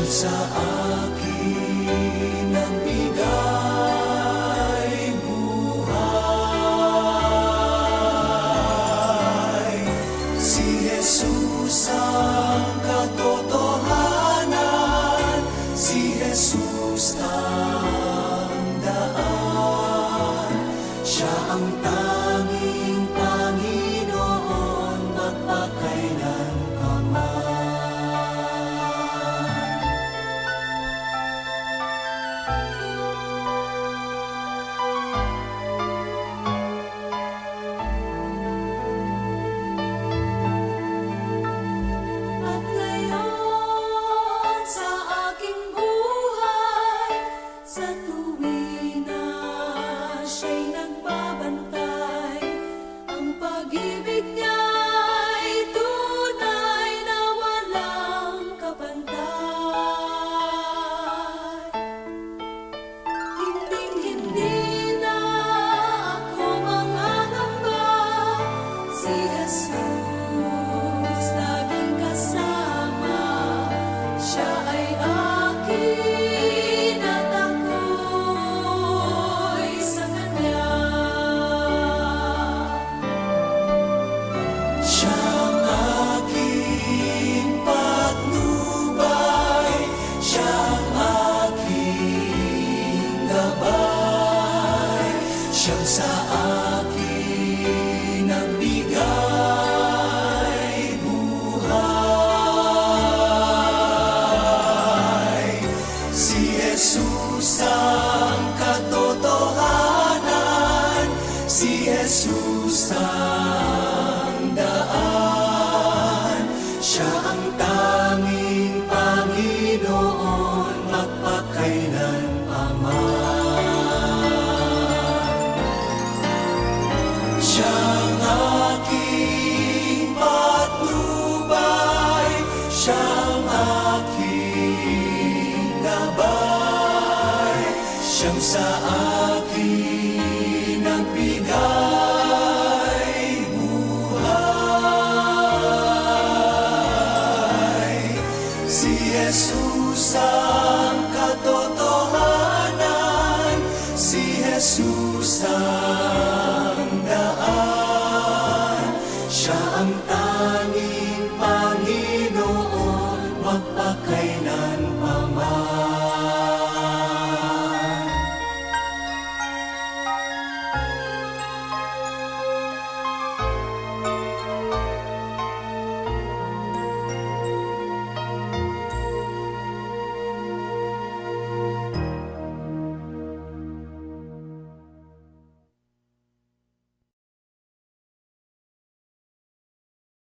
Siyang sa akin nagbigay buhay. Si Jesus ang katotohanan, si Jesus ang daan. Siya ang tanging Panginoon magpakailanman. At ngayon sa aking buhay, sa tuwing na siya'y nagbabantay, ang pag-ibig niya'y tunay na walang kapantay. Hinding-hindi na ako mangangamba, si Jesus laging kasama. Siya ay akin at ako'y sa Kanya. Siyang aking patnubay, siyang aking gabay, siyang sa akin nagbigay buhay. Si Jesus ang katotohanan, si Jesus ang daan. Siya ang tanging Panginoon magpakailanman. Siyang aking patnubay, siyang aking gabay, siyang sa akin nagbigay buhay. Si Jesus ang katotohanan,